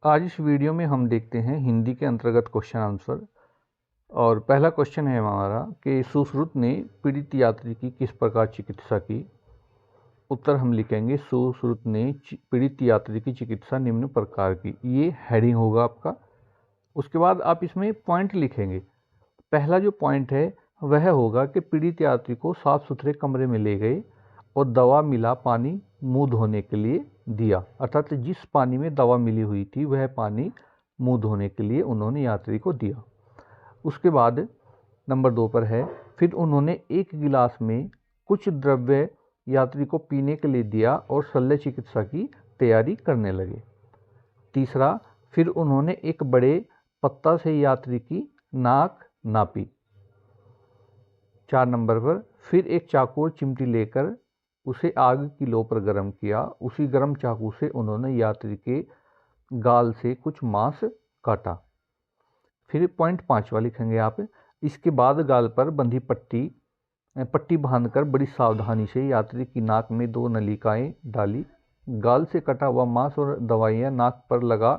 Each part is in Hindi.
आज इस वीडियो में हम देखते हैं हिंदी के अंतर्गत क्वेश्चन आंसर। और पहला क्वेश्चन है हमारा कि सुश्रुत ने पीड़ित यात्री की किस प्रकार चिकित्सा की। उत्तर हम लिखेंगे सुश्रुत ने पीड़ित यात्री की चिकित्सा निम्न प्रकार की। ये हेडिंग होगा आपका। उसके बाद आप इसमें पॉइंट लिखेंगे। पहला जो पॉइंट है वह होगा कि पीड़ित यात्री को साफ सुथरे कमरे में ले गए और दवा मिला पानी मुंह धोने के लिए दिया, अर्थात जिस पानी में दवा मिली हुई थी वह पानी मुंह धोने के लिए उन्होंने यात्री को दिया। उसके बाद नंबर 2 पर है, फिर उन्होंने एक गिलास में कुछ द्रव्य यात्री को पीने के लिए दिया और शल्य चिकित्सा की तैयारी करने लगे। तीसरा, फिर उन्होंने एक बड़े पत्ता से यात्री की नाक नापी। 4 नंबर पर, फिर एक चाकू और चिमटी लेकर उसे आग की लो पर गर्म किया। उसी गर्म चाकू से उन्होंने यात्री के गाल से कुछ मांस काटा। फिर पॉइंट 5वां लिखेंगे आप। इसके बाद गाल पर बंधी पट्टी बांधकर बड़ी सावधानी से यात्री की नाक में 2 नलिकाएं डाली। गाल से कटा हुआ मांस और दवाइयाँ नाक पर लगा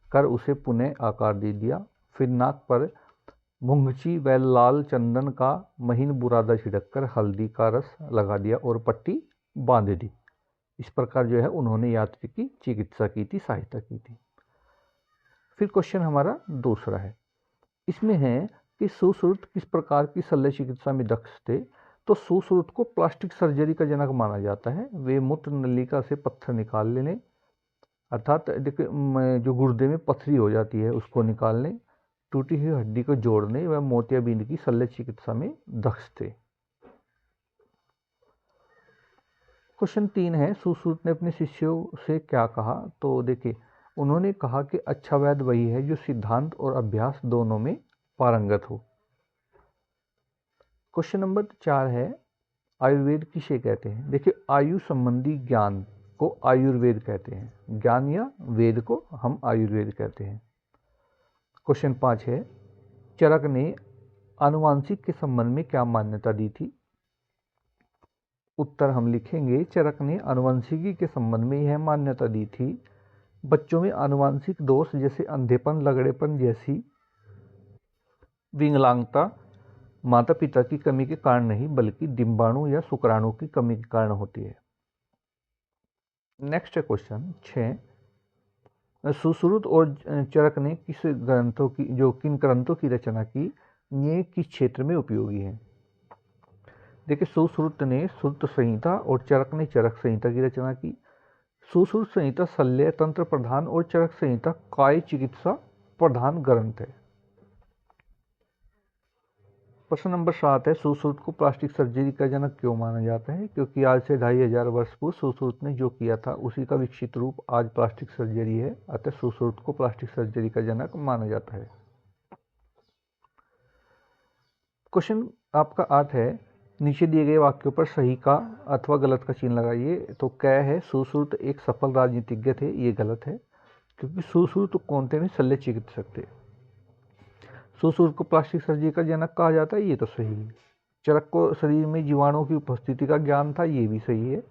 कर उसे पुनः आकार दे दिया। फिर नाक पर मुंगची व लाल चंदन का महीन बुरादा छिड़ककर हल्दी का रस लगा दिया और पट्टी बांध दी। इस प्रकार जो है उन्होंने यात्री की चिकित्सा की थी, सहायता की थी। फिर क्वेश्चन हमारा दूसरा है, इसमें है कि सुश्रुत किस प्रकार की शल्य चिकित्सा में दक्ष थे। तो सुश्रुत को प्लास्टिक सर्जरी का जनक माना जाता है। वे मूत्र नलिका से पत्थर निकाल लेने, अर्थात देखिए जो गुर्दे में पथरी हो जाती है उसको निकालने, टूटी हुई हड्डी को जोड़ने व मोतियाबिंद की शल्य चिकित्सा में दक्ष थे। क्वेश्चन 3 है, सुश्रुत ने अपने शिष्यों से क्या कहा। तो देखिए उन्होंने कहा कि अच्छा वैद्य वही है जो सिद्धांत और अभ्यास दोनों में पारंगत हो। क्वेश्चन नंबर 4 है, आयुर्वेद किसे कहते हैं। देखिए आयु संबंधी ज्ञान को आयुर्वेद कहते हैं, ज्ञान या वेद को हम आयुर्वेद कहते हैं। क्वेश्चन 5 है, चरक ने आनुवांशिक के संबंध में क्या मान्यता दी थी। उत्तर हम लिखेंगे, चरक ने आनुवंशिकी के संबंध में यह मान्यता दी थी, बच्चों में आनुवंशिक दोष जैसे अंधेपन, लगड़ेपन जैसी विकलांगता माता पिता की कमी के कारण नहीं बल्कि डिंबाणु या शुक्राणु की कमी के कारण होती है। नेक्स्ट है क्वेश्चन 6, सुश्रुत और चरक ने किन ग्रंथों की रचना की, ये किस क्षेत्र में उपयोगी है। देखिए सुश्रुत ने श्रुत संहिता और चरक ने चरक संहिता की रचना की। सुश्रुत संहिता शल्य तंत्र प्रधान और चरक संहिता काय चिकित्सा प्रधान ग्रंथ है। प्रश्न नंबर 7 है, सुश्रुत को प्लास्टिक सर्जरी का जनक क्यों माना जाता है। क्योंकि आज से 2500 वर्ष पूर्व सुश्रुत ने जो किया था उसी का विकसित रूप आज प्लास्टिक सर्जरी है, अतः सुश्रुत को प्लास्टिक सर्जरी का जनक माना जाता है। क्वेश्चन आपका 8 है, नीचे दिए गए वाक्यों पर सही का अथवा गलत का चिन्ह लगाइए। तो क्या है, सुश्रुत एक सफल राजनीतिज्ञ थे, ये गलत है क्योंकि सुश्रुत कौन थे, शल्य चिकित्सक थे। सुश्रुत को प्लास्टिक सर्जरी का जनक कहा जाता है, ये तो सही है। चरक को शरीर में जीवाणुओं की उपस्थिति का ज्ञान था, ये भी सही है।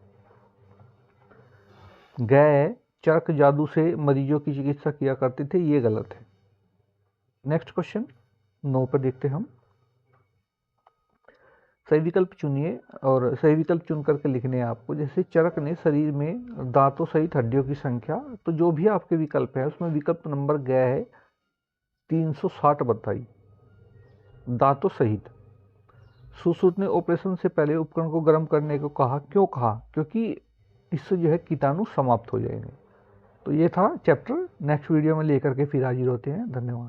गए चरक जादू से मरीजों की चिकित्सा किया करते थे, ये गलत है। नेक्स्ट क्वेश्चन 9 पर देखते हम। सही विकल्प चुनिए और सही विकल्प चुन करके लिखने हैं आपको। जैसे चरक ने शरीर में दांतों सहित हड्डियों की संख्या, तो जो भी आपके विकल्प है उसमें विकल्प नंबर गया है 360 बताई, दांतों सहित। सुश्रुत ने ऑपरेशन से पहले उपकरण को गर्म करने को कहा, क्यों कहा, क्योंकि इससे जो है कीटाणु समाप्त हो जाएंगे। तो ये था चैप्टर। नेक्स्ट वीडियो में लेकर के फिर हाजिर होते हैं। धन्यवाद।